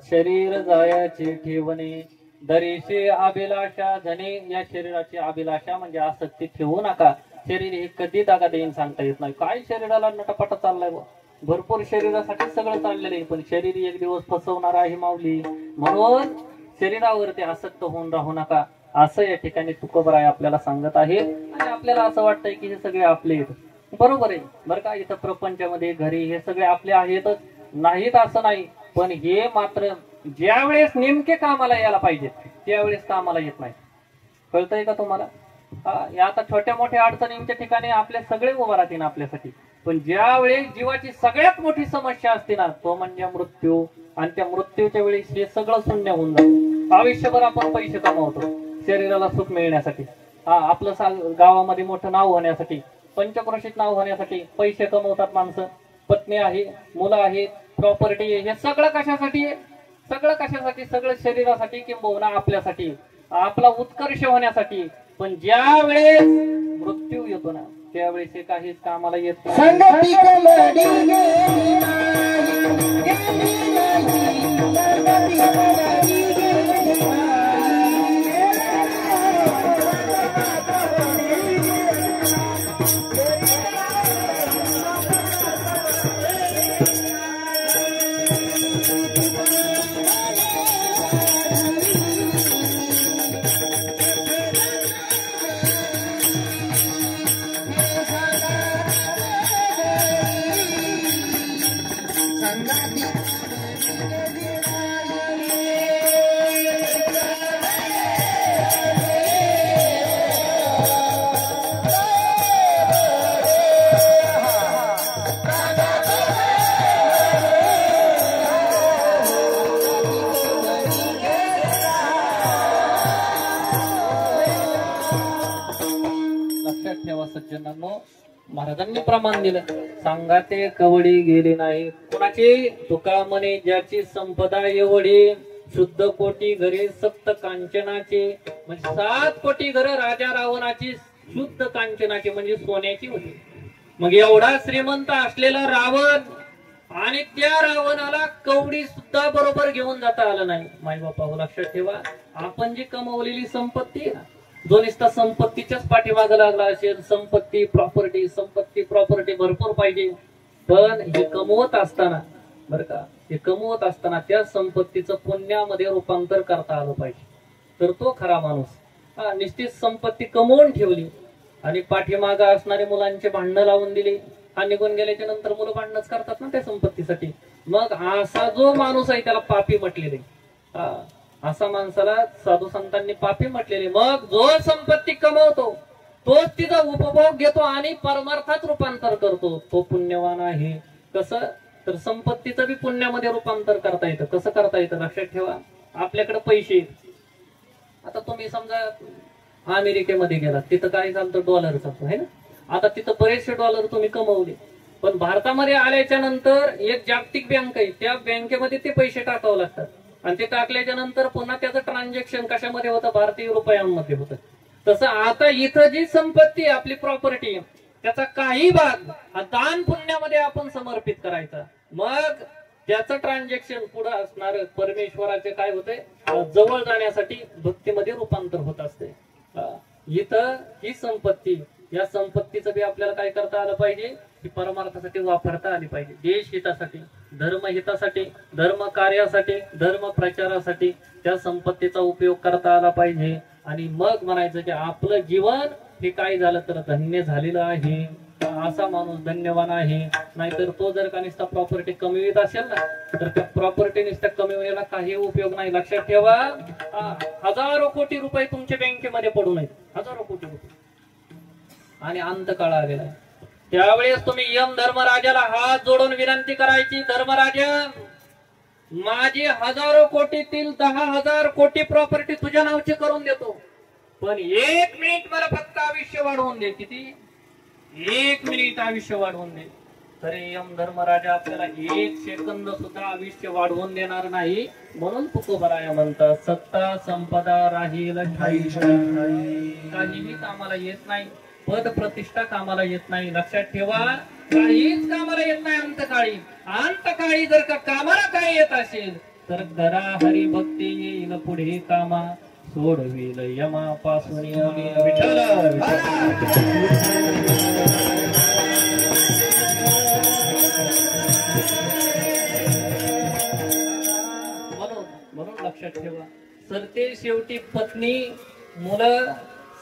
शरीर जायाची ठेवणे दरीशी अभिलाषा धने. या शरीराची अभिलाषा म्हणजे आसक्ती ठेवू नका. शरीर हे कधी दागा देईन सांगता येत नाही. काय शरीराला नटापटा चाललाय, भरपूर शरीरासाठी सगळं चाललेलं आहे, पण शरीर एक दिवस फसवणार आहे माऊली. म्हणून शरीरावरती आसक्त होऊन राहू नका असं या ठिकाणी तुकोबराय आपल्याला सांगत आहे. आणि आपल्याला असं वाटतंय की हे सगळे आपले आहेत. बरोबर आहे बरं का. इथं प्रपंचामध्ये घरी हे सगळे आपले आहेतच नाहीत असं नाही, पण हे मात्र ज्या वेळेस नेमके कामाला यायला पाहिजे त्यावेळेस कामाला येत नाही. कळतंय का तुम्हाला? या आता छोट्या मोठ्या अडचणींच्या ठिकाणी आपले सगळे उभा राहतील आपल्यासाठी, पण ज्या वेळेस जीवाची सगळ्यात मोठी समस्या असते ना तो म्हणजे मृत्यू. आणि त्या मृत्यूच्या वेळेस हे सगळं शून्य होऊन जातं. आयुष्यभर आपण पैसे कमावतो शरीराला सुख मिळण्यासाठी, आपलं गावामध्ये मोठं नाव होण्यासाठी, पंचक्रोशीत नाव होण्यासाठी पैसे कमवतात माणसं. पत्नी आहे, मुलं आहेत, प्रॉपर्टी आहे. हे सगळं कशासाठी आहे? सगळं कशासाठी? सगळं शरीरासाठी किंबहुना आपल्यासाठी, आपला उत्कर्ष होण्यासाठी. पण ज्या वेळेस मृत्यू येतो ना त्यावेळेस हे काहीच कामाला येत नाही. महाराजांनी प्रमाण दिलं. सांगाते कवडी गेली नाही कोणाची. तुका म्हणे ज्याची संपदा एवढी शुद्ध कोटी घरे सप्त कांचनाचे. म्हणजे 7 कोटी घर राजा रावणाची शुद्ध कांचनाची म्हणजे सोन्याची होती. मग एवढा श्रीमंत असलेला रावण आणि त्या रावणाला कवडी सुद्धा बरोबर घेऊन जाता आलं नाही. माय बापा लक्षात ठेवा, आपण जी कमवलेली संपत्ती जो नुसता संपत्तीच्याच पाठीमागे लागला असेल, संपत्ती प्रॉपर्टी भरपूर पाहिजे, पण हे कमवत असताना बरं का, हे कमवत असताना त्या संपत्तीचं पुण्यामध्ये रूपांतर करता आलं पाहिजे, तर तो खरा माणूस. निश्चित संपत्ती कमवून ठेवली आणि पाठीमागे असणारे मुलांचे भांडणं लावून दिली. निघून गेल्याच्या नंतर मुलं भांडणच करतात ना त्या संपत्तीसाठी. मग असा जो माणूस आहे त्याला पापी म्हटलेले. असा माणसाला साधू संतांनी पापी म्हटलेले. मग जो संपत्ती कमवतो तोच तिचा उपभोग घेतो आणि परमार्थात रूपांतर करतो, तो पुण्यवान आहे. कसं? तर संपत्तीचं बी पुण्यामध्ये रूपांतर करता येतं. कसं करता येतं लक्षात ठेवा. आपल्याकडे पैसे, आता तुम्ही समजा अमेरिकेमध्ये गेलात, तिथं काय चालतं, डॉलर चालतो है ना. आता तिथं बरेचसे डॉलर तुम्ही कमवले, पण भारतामध्ये आल्याच्या नंतर एक जागतिक बँक आहे, त्या बँकेमध्ये ते पैसे टाकावं लागतात आणि ते टाकल्याच्या नंतर पुन्हा त्याचं ट्रान्झॅक्शन कशामध्ये होतं, भारतीय रुपयांमध्ये होतं. तसं आता इथं जी संपत्ती आपली प्रॉपर्टी, त्याचा काही भाग हा दान पुण्यामध्ये आपण समर्पित करायचा. मग त्याचं ट्रान्झॅक्शन पुढे असणार परमेश्वराचे काय होते, जवळ जाण्यासाठी भक्तीमध्ये रूपांतर होत असते. इथं ही संपत्ती, या संपत्तीचं बी आपल्याला काय करता आलं पाहिजे, की परमार्थासाठी वापरता आली पाहिजे. देश हितासाठी, धर्म हितासाठी, धर्म कार्यासाठी, धर्म प्रचारासाठी त्या संपत्तीचा उपयोग करता आला पाहिजे. आणि मग म्हणायचं की आपलं जीवन हे काय झालं तर धन्य झालेलं आहे, असा माणूस धन्यवान आहे. नाहीतर तो जर का नुसता प्रॉपर्टी कमवित असेल ना, तर त्या प्रॉपर्टी नुसता कमविण्याला काही उपयोग नाही. लक्षात ठेवा, हजारो कोटी रुपये तुमच्या बँकेमध्ये पडून आहेत, हजारो कोटी रुपये, आणि अंतकाळ आलेला आहे. त्यावेळेस तुम्ही यम धर्मराजाला हात जोडून विनंती करायची, धर्मराजा माझी हजारो कोटीतील 10,000 कोटी प्रॉपर्टी तुझ्या नावची करून देतो, पण 1 मिनिट मला फक्त आयुष्य वाढवून दे. किती? 1 मिनिट आयुष्य वाढवून दे. तरी यम धर्मराजा आपल्याला 1 सेकंद सुद्धा आयुष्य वाढवून देणार नाही. म्हणून तुकोबराया म्हणतात, सत्ता संपदा राहील ठाई, काहीही कामाला येत नाही, पद प्रतिष्ठा कामाला येत नाही. लक्षात ठेवा, काहीच कामाला येत नाही अंतकाळी. अंतकाळी जर का कामाला काय येत असेल तर करा हरिभक्ती, येईल पुढे कामा, सोडविल यमापासून विठ्ठल. म्हणून लक्षात ठेवा, सरते शेवटी पत्नी, मुलं,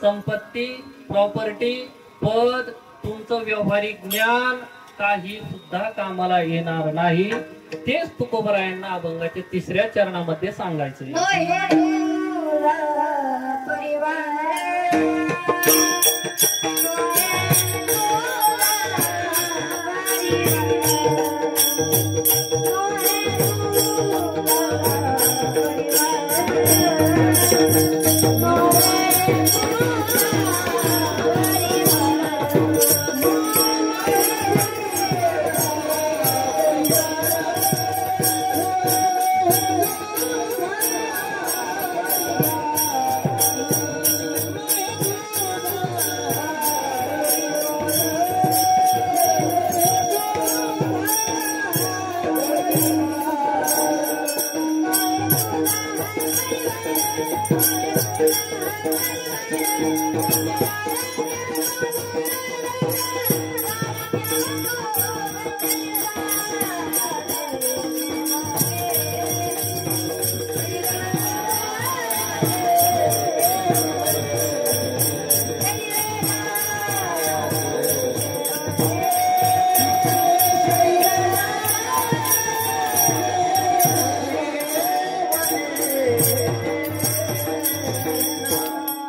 संपत्ती, प्रॉपर्टी, पद, तुमचं व्यावहारिक ज्ञान काही सुद्धा कामाला येणार नाही. तेच तुकोबरायांना अभंगाच्या 3ऱ्या चरणामध्ये सांगायचं.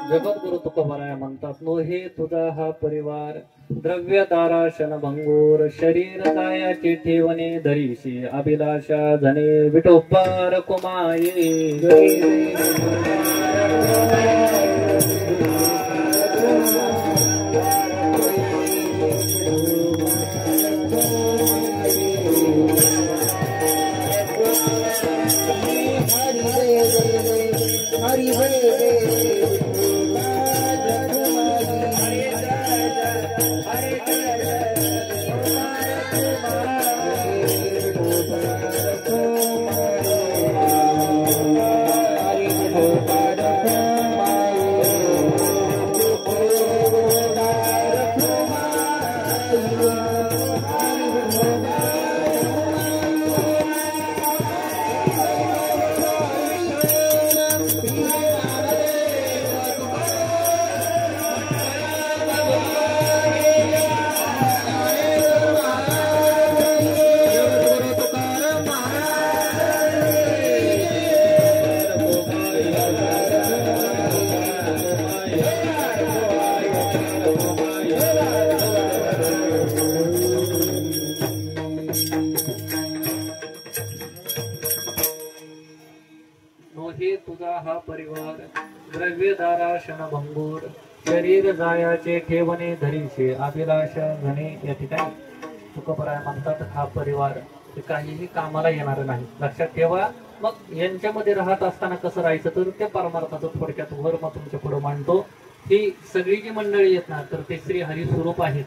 जगद्गुरु तुकोबराया म्हणतात, मोहे तुझा हा परिवार, द्रव्य दाराशन भंगूर, शरीर कायाची ठेवणे, धरीशी अभिलाषा जने, विठोबार कुमाये. तुझा हा परिवार द्रव्यधारा क्षणभंगूर शरीर जायाचे ठेवणे धरीशे अभिलाषा घणे. या ठिकाणी तुकोबराय म्हणतात हा परिवार हे काहीही कामाला येणार नाही. लक्षात ठेवा. मग यांच्यामध्ये राहत असताना कसं राहायचं तर त्या परमार्थाचं थोडक्यात वर मग तुमच्या पुढे मांडतो. ही सगळी जी मंडळी येत ना तर ते श्री हरी स्वरूप आहेत.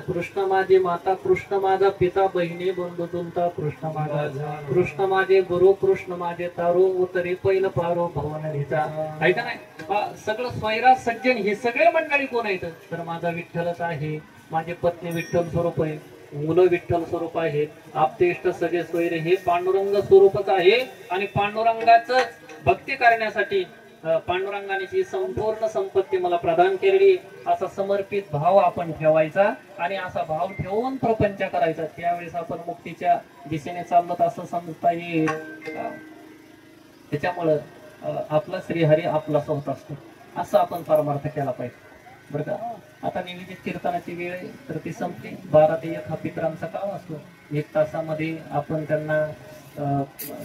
कृष्ण माझे माता, कृष्ण माझा पिता, बहिणी बंधू तुमचा कृष्ण माझा, कृष्ण माझे गुरु, कृष्ण माझे तारू, उतरी पैल पारो भवनरीचा. ऐका नाही सगळं स्वैरा सज्जन ही सगळे मंडळी कोण आहेत तर माझा विठ्ठलच आहे. माझे पत्नी विठ्ठल स्वरूप आहे, मुलं विठ्ठल स्वरूप आहे, आप्तेष्ट सगळे सोयरे हे पांडुरंग स्वरूपच आहे. आणि पांडुरंगाच भक्ती करण्यासाठी पांडुरंगाने जी संपूर्ण संपत्ती मला प्रदान केलेली असा समर्पित भाव आपण ठेवायचा आणि असा भाव ठेवून प्रपंच करायचा. त्यावेळेस आपण मुक्तीच्या दिशेने चाललो असं समजता येईल. त्याच्यामुळं आपला श्रीहरी आपला होत असतो असं आपण परमार्थ केला पाहिजे बरं का. आता निवेदित कीर्तनाची वेळ आहे तर ती संपली. 12 ते 1 हा पितरांचा काळ असतो. 1 तासामध्ये आपण त्यांना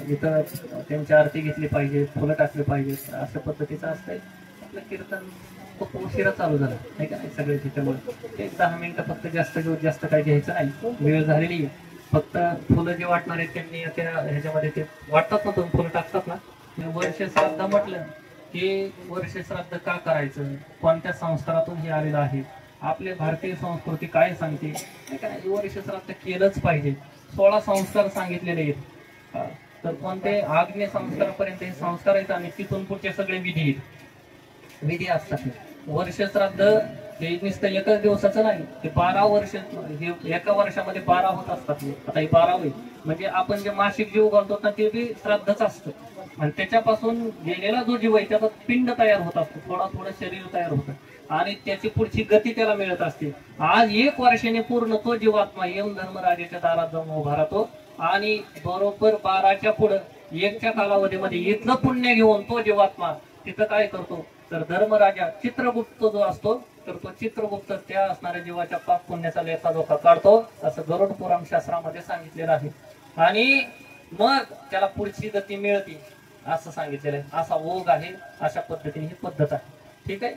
इथं त्यांची आरती घेतली पाहिजे, फुलं टाकली पाहिजेत अशा पद्धतीचं असतंय. आपलं कीर्तन खूप उशिरा चालू झालं नाही का नाही सगळे. त्याच्यामुळे एक 10 मिनिटं फक्त जास्त काही घ्यायचं नाही. वेळ झालेली फक्त फुलं जे वाटणार आहेत त्यांनी त्या ह्याच्यामध्ये ते वाटतात ना तुम्ही फुलं टाकतात ना. वर्ष श्राद्ध म्हटलं की वर्ष श्राद्ध का करायचं, कोणत्या संस्कारातून हे आलेलं आहे, आपले भारतीय संस्कृती काय सांगते नाही का नाही. वर्ष श्राद्ध केलंच पाहिजे. 16 संस्कार सांगितलेले आहेत. तर कोणते आग्नेय संस्कारापर्यंत हे संस्कार आहेत आणि तिथून पुढचे सगळे विधी असतात. वर्ष श्राद्ध हे नुसतं एकच दिवसाचं नाही, ते 12 वर्ष हे एका वर्षामध्ये 12 होत असतात. आता हे 12 होईल म्हणजे आपण जे मासिक जीव घालतो ना ते बी श्राद्धच असतं. आणि त्याच्यापासून गेलेला जो जीव आहे त्याचा पिंड तयार होत असतो, थोडा शरीर तयार होतं आणि त्याची पुढची गती त्याला मिळत असते. आज 1 वर्षाने पूर्ण तो जीवात्मा यम धर्मराजाच्या दारात जाऊन उभा राहतो आणि बरोबर 12च्या पुढे 1च्या कालावधीमध्ये इथलं पुण्य घेऊन तो जीवात्मा तिथं काय करतो तर धर्मराजा चित्रगुप्त जो असतो तर तो चित्रगुप्त त्या असणाऱ्या जीवाच्या पाप पुण्याचा लेखाजोखा काढतो असं गरुड पुराण शास्त्रामध्ये सांगितलेलं आहे. आणि मग त्याला पुढची गती मिळते असं सांगितलेलं आहे. असा ओघ आहे, अशा पद्धतीने ही पद्धत आहे. ठीक आहे.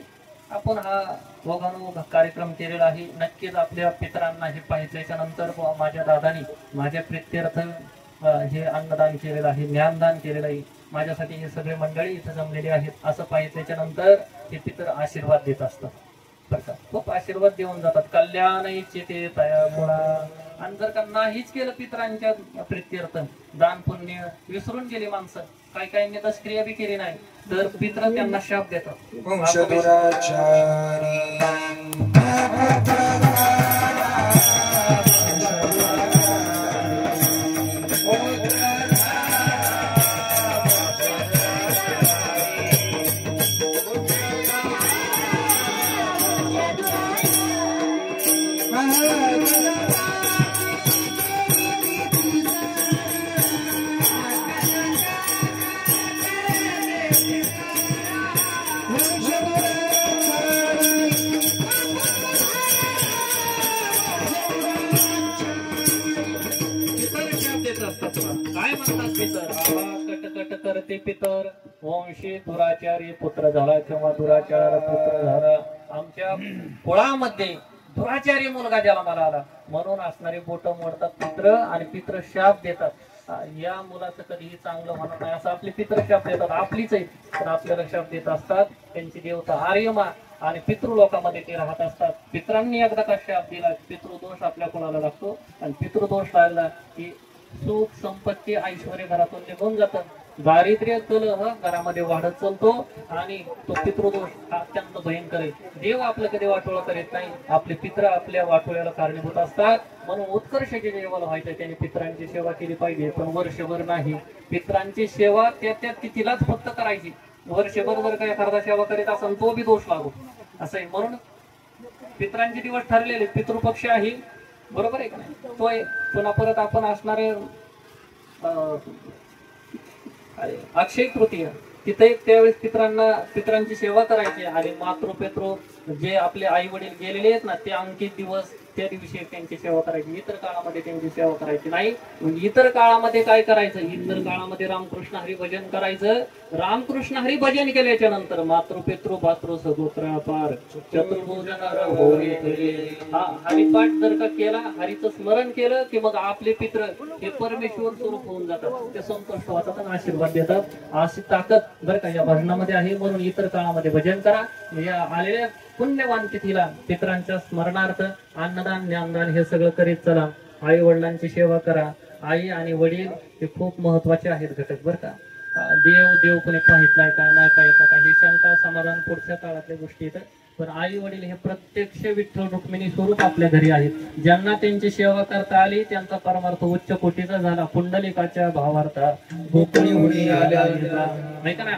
आपण हा ओघानुओघ कार्यक्रम केलेला आहे. नक्कीच आपल्या पितरांना हे पाहिल्याच्या नंतर माझ्या दादानी माझ्या प्रित्यर्थ हे अन्नदान केलेलं आहे, ज्ञानदान केलेलं आहे. माझ्यासाठी हे सगळे मंडळी इथं जमलेले आहेत असं पाहिल्याच्या नंतर हे पितर आशीर्वाद देत असतात बरं का. खूप आशीर्वाद देऊन जातात. कल्याण इच्छिते तया गुणा. आणि जर का नाहीच केलं पितरांच्या प्रित्यर्थ दान पुण्य विसरून गेली माणसं, काही दशक्रिया बी केली नाही तर पितर त्यांना शाप देतात. काय म्हणतात पितर, कट करते पितर, वंशी दुराचारी पुत्र झाला किंवा दुराचार पुत्र झाला. आमच्या कुळामध्ये दुराचारी मुलगा जन्माला आला म्हणून असणारे बोट मोडतात पित्र आणि पित्र शाप देतात. या मुलाचं कधीही चांगलं म्हणत नाही असं आपले पित्र शाप देतात. आपलीच आहेत तर आपल्याला शाप देत असतात. त्यांची देवता आर्यमा आणि पितृलोकामध्ये ते राहत असतात. पित्रांनी एकदा का शाप दिला पितृदोष आपल्या कुणाला लागतो आणि पितृदोष लागला की सुख संपत्ती ऐश्वर्य घरातून निघून जातं. दारिद्र्य कलह घरामध्ये वाढत चालतो आणि तो पितृदोष हा अत्यंत भयंकर आहे. देव आपलं कधी वाटोळं करीत नाही, आपले पित्र आपल्या वाटोळ्याला कारणीभूत असतात. म्हणून उत्कर्षाची जेवायला व्हायचं त्याने पित्रांची सेवा केली पाहिजे पण वर्षभर नाही. पित्रांची सेवा त्या तिथीलाच फक्त करायची. वर्षभर जर काही एखादा सेवा करीत असेल तो बी दोष लागू असं आहे. म्हणून पित्रांचे दिवस ठरलेले पितृपक्ष आहे बरोबर आहे का नाही. तो पुन्हा परत आपण असणारे अक्षय तृतीय तिथे त्यावेळेस पित्रांची सेवा करायची आणि मातृ पितृ जे आपले आई वडील गेलेले आहेत ना ते अंकित दिवस त्या दिवशी त्यांची सेवा करायची, इतर काळामध्ये त्यांची सेवा करायची नाही. मग इतर काळामध्ये काय करायचं? इतर काळामध्ये रामकृष्ण हरी भजन करायचं. रामकृष्ण हरी भजन केल्याच्या नंतर मातृ पितृ भातृ सगोत्र अपार चतुर्भुज नर होय तुझे. हा हरिपाठ जर का केला, हरीचं स्मरण केलं की मग आपले पित्र हे परमेश्वर स्वरूप होऊन जातात, ते संतुष्ट होतात आणि आशीर्वाद देतात. अशी ताकद बरं का या भजनामध्ये आहे. म्हणून इतर काळामध्ये भजन करा. या आलेल्या पुण्यवान तिथीला पितरांच्या स्मरणार्थ अन्नदान ज्ञानदान हे सगळं करीत चला. आई वडिलांची सेवा करा. आई आणि वडील हे खूप महत्वाचे आहेत घटक बरं का. देव कोणी पाहित नाही का, नाही पाहित का, ही शंका समाधान पुढच्या काळातल्या गोष्टी येतात. पण आई वडील हे प्रत्यक्ष विठ्ठल रुक्मिणी स्वरूप आपल्या घरी आहेत. ज्यांना त्यांची सेवा करता आली त्यांचा परमार्थ उच्च कोटीचा झाला. पुंडलिकाच्या भावार्था गोकुळी होई आल्या नाही का नाही.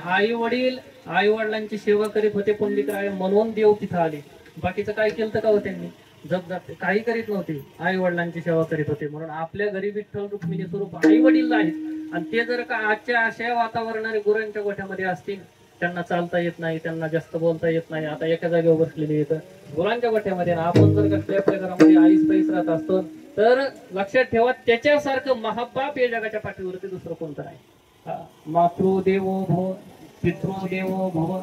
आई वडिलांची सेवा करीत होते पुंडलिकराय, म्हणून देव तिथं आले. बाकीचं काय केलं का हो त्यांनी? जप जाते काही करीत नव्हते, आई वडिलांची सेवा करीत होते. म्हणून आपल्या घरी विठ्ठल रुक्मिणी स्वरूप आई वडील आहेत. आणि ते जर का आजच्या अशा वातावरणाने गुरांच्या गोठ्यामध्ये असतील, त्यांना चालता येत नाही, त्यांना जास्त बोलता येत नाही, आता एका जागेवर बसलेले येतं गुरांच्या गोठ्यामध्ये. आपण जर का आपल्या घरामध्ये आईस पैस राहत असतो तर लक्षात ठेवा, त्याच्यासारखं महापाप या जगाच्या पाठीवरती दुसरं कोणतं नाही. मातृदेवो भव पितृदेवो भव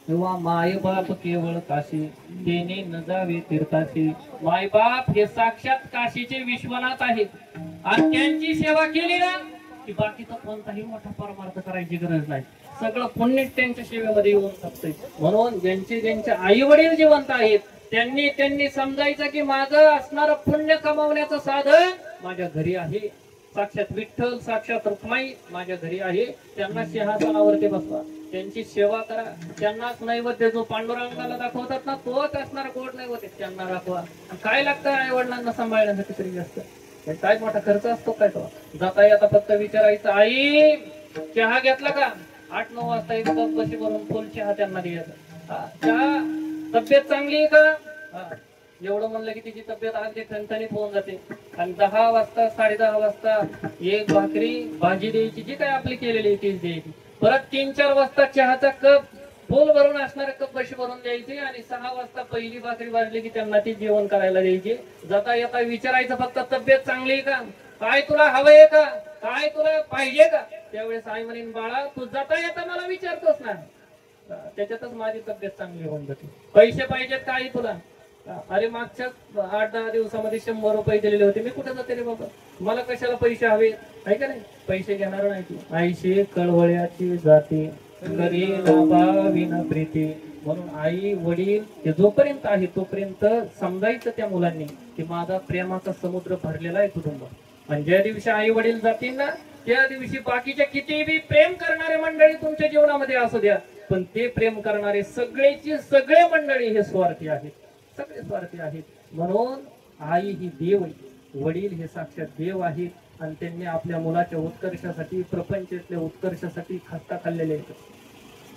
किंवा मायबाप केवळ काशी तेने न जावे तीर्थाशी. मायबाप हे साक्षात काशीचे विश्वनाथ आहेत. आणि त्यांची सेवा केली ना की बाकीचा कोणताही मोठा परमार्थ करायची गरज नाही. सगळं पुण्य त्यांच्या सेवेमध्ये येऊन शकते. म्हणून ज्यांचे आई वडील जिवंत आहेत त्यांनी समजायचं की माझं असणारं पुण्य कमावण्याचं साधन माझ्या घरी आहे. साक्षात विठ्ठल साक्षात रुक्माई माझ्या घरी आहे. त्यांना सिंहासनावरती बसवा, त्यांची सेवा करा. त्यांनाच नैवेद्य जो पांडुरंगाला दाखवतात ना तोच असणारा गोड नैवेद्य त्यांना दाखवा. काय लागतं आई वडिलांना सांभाळण्यासाठी तरी जास्त काय मोठा खर्च असतो काय? तो जाता येता फक्त विचारायचं, आई चहा घेतला का? 8-9 वाजता एक कप बशी भरून फुल चहा त्यांना द्यायचा. चहा तब्येत चांगली आहे का? एवढं म्हणलं की तिची तब्येत अगदी ठणठणीत होऊन जाते. आणि 10 वाजता 10:30 वाजता एक भाकरी भाजी द्यायची, जी काय आपली केलेली तीच द्यायची. परत 3-4 वाजता चहाचा कप फुल भरून असणारा कप बशी भरून द्यायची. आणि 6 वाजता पहिली भाकरी वाजली की त्यांना ती जेवण करायला द्यायची. जाता येता विचारायचं फक्त, तब्येत चांगली आहे का? काय तुला हवंय का? काय तुला पाहिजे का? त्यावेळेस आई म्हणेन, बाळा तू जाता येता मला विचारतोस ना, त्याच्यातच माझी तब्येत चांगली होऊन जाते. पैसे पाहिजेत का आई तुला? अरे मागच्या 8-10 दिवसामध्ये 100 रुपये दिलेले होते, मी कुठे जाते रे बाबा, मला कशाला पैसे हवे? आहे का नाही? पैसे घेणार नाही तू. आईशी कळवळ्याची जाते करी विना प्रीती. म्हणून आई वडील हे जोपर्यंत आहे तोपर्यंत समजायचं त्या मुलांनी की माझा प्रेमाचा समुद्र भरलेला आहे कुटुंब. आणि ज्या दिवशी आई वडील जातील ना त्या दिवशी बाकीच्या कितीही प्रेम करणारे मंडळी तुमच्या जीवनामध्ये असू द्या, पण ते प्रेम करणारे सगळे मंडळी हे स्वार्थी आहेत, सगळे स्वार्थी आहेत. म्हणून आई ही देव आहे, वडील हे साक्षात देव आहेत. आणि त्यांनी आपल्या मुलाच्या उत्कर्षासाठी प्रपंचातल्या उत्कर्षासाठी खस्ता खाल्लेले आहेत.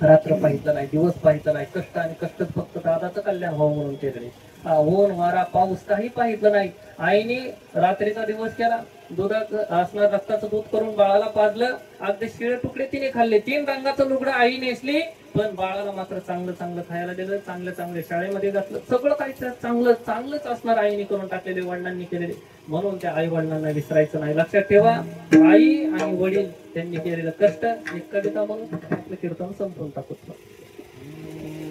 रात्र पाहिलं नाही, दिवस पाहिलं नाही, कष्ट आणि कष्टच फक्त दादाचं कल्याण व्हावं म्हणून केले. ऊन वारा पाऊस काही पाहिलं नाही. आईने रात्रीचा दिवस केला, दुधाचं असणार रक्ताचं दूध करून बाळाला पाजलं. अगदी शिळे तुकडे तिने खाल्ले. 3 रंगाचं लुगडं आई नेसली, पण बाळाला मात्र चांगलं खायला दिलं, चांगल्या शाळेमध्ये घातलं. सगळं काही चांगलंच असणार आईने करून टाकलेले, वडिलांनी केलेले. म्हणून त्या आई वडिलांना विसरायचं नाही. लक्षात ठेवा, आई आणि वडील त्यांनी केलेलं कष्ट एक कविता म्हणून आपलं कीर्तन संपवून टाकतो.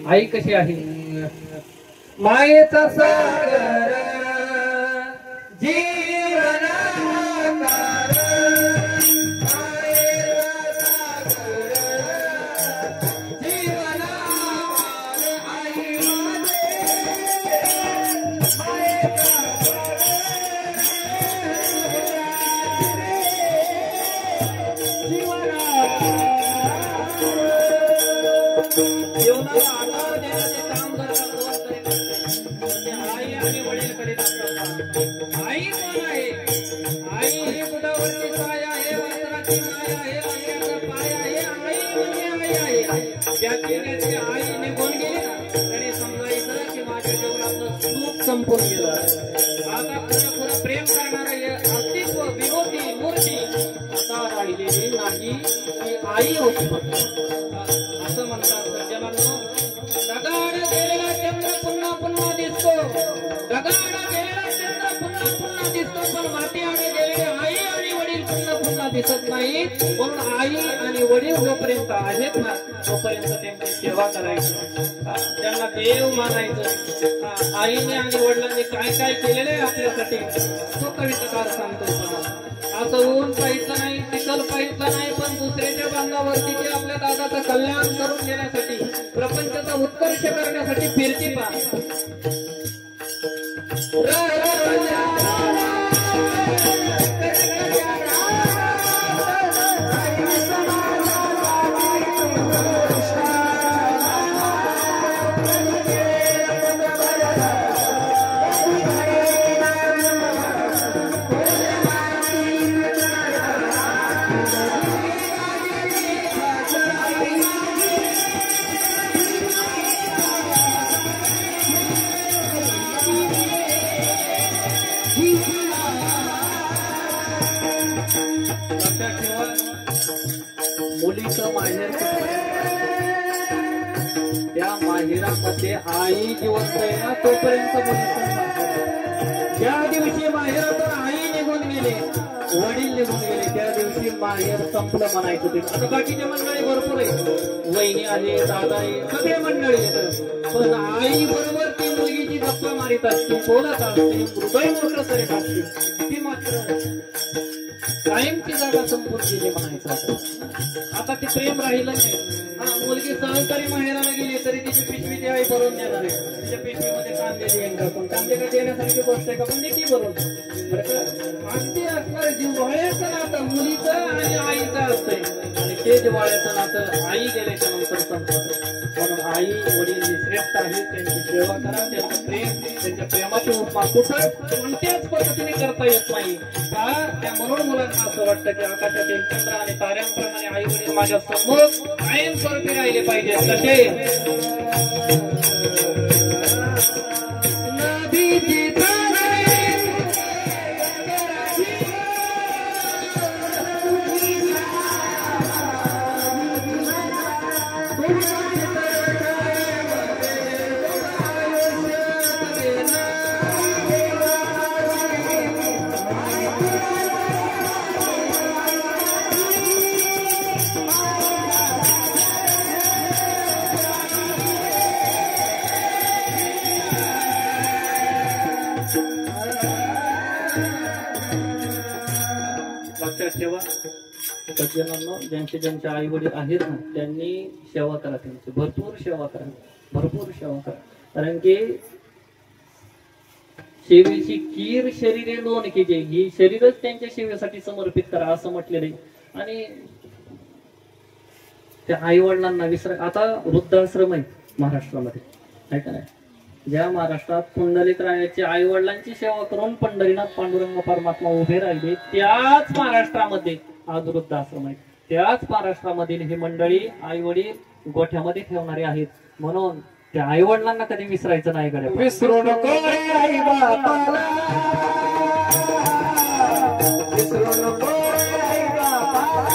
आई कशी आहे? मायेचा सागर संपून गेलं. आता खरं प्रेम करणारं अस्तित्व विरोधी मूर्ती आता राहिलेली नाही, ती आई होती. असं म्हणतात सज्जनांनो, दगाड गेलेला चंद्र पुन्हा दिसतो, दगाड गेलेला पुन्हा दिसत नाही. म्हणून आई आणि वडील जोपर्यंत आहेत ना तोपर्यंत त्यांची सेवा करायची, त्यांना देव मानायचं. आईने आणि वडिलांनी काय काय केलेलं आहे आपल्यासाठी तो कविताकार सांगतो. असं ऊन पाहिजे नाही, टिकल पाहिजे नाही, पण दुसऱ्याच्या बांधावरती ते आपल्या दादाचं कल्याण करून देण्यासाठी, प्रपंचाचा उत्कर्ष करण्यासाठी फिरती पा. मुलीचं माहेर त्या माहेरामध्ये आई जिवंत आहे ना तोपर्यंत मुलीचं माहेर. ज्या दिवशी माहेरातून आई निघून गेले, वडील निघून गेले, त्या दिवशी माहेर संपलं म्हणायचं. ते आता बाकीच्या मंडळी भरपूर आहे, वहिनी आली, दादा आहे, सगळे मंडळी येतात, पण आई बरोबर ती मुलगीची गप्पा मारित असते, बोलत असते, हृदय मोठं करीत असते, ती मात्र कायमची जागा संपून गेली म्हणायचं. आता ते प्रेम राहिलं नाही. मुलगी सहकारी माहेराला गेली तरी तिची पिशवी ती आई भरून देणार आहे. तिच्या पिशवीमध्ये कांदे देईन का, पण कांदे का देण्यासारखी गोष्ट आहे का, पण ती भरून अगदी असणार. जिव्हाळ्याचं नातं मुलीचं आणि आईचं असतंय, आणि ते जिव्हाळ्याचं नातं आई गेल्याच्या नंतर संपत. म्हणून आई वडील श्रेष्ठ आहेत, त्यांची सेवा करा, त्यांचं प्रेम, त्यांच्या प्रेमाची उपमा कुठं कोणत्याच पद्धतीने करता येत नाही का. त्या म्हणून मुलांना असं वाटतं की आकाशातील चंद्र आणि ताऱ्यांप्रमाणे आई वडील माझ्या समोर कायम स्वरूपी राहिले पाहिजे. कसे सेवा सज्जनांनो, ज्यांचे ज्यांचे आई वडील आहेत ना त्यांनी सेवा करा, त्यांची भरपूर सेवा करा, भरपूर सेवा करा. कारण की सेवेची कीर शरीरे लोणकीचे, ही शरीरच त्यांच्या सेवेसाठी समर्पित करा असं म्हटलेलं आहे. आणि त्या आई वडिलांना विसरा. आता वृद्धाश्रम आहे महाराष्ट्रामध्ये, नाही का नाही, ज्या महाराष्ट्रात पुंडलिकरायाची आई वडिलांची सेवा करून पंढरीनाथ पांडुरंग परमात्मा उभे राहिले, त्याच महाराष्ट्रामध्ये आज वृद्धाश्रम आहे. त्याच महाराष्ट्रामधील ही मंडळी आई वडील गोठ्यामध्ये ठेवणारे आहेत. म्हणून त्या आई वडिलांना कधी विसरायचं नाही. कडे विसरू नको आई बापाला, विसरू नको आई बापाला.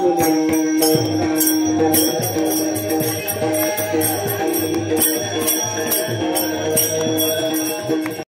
माऊली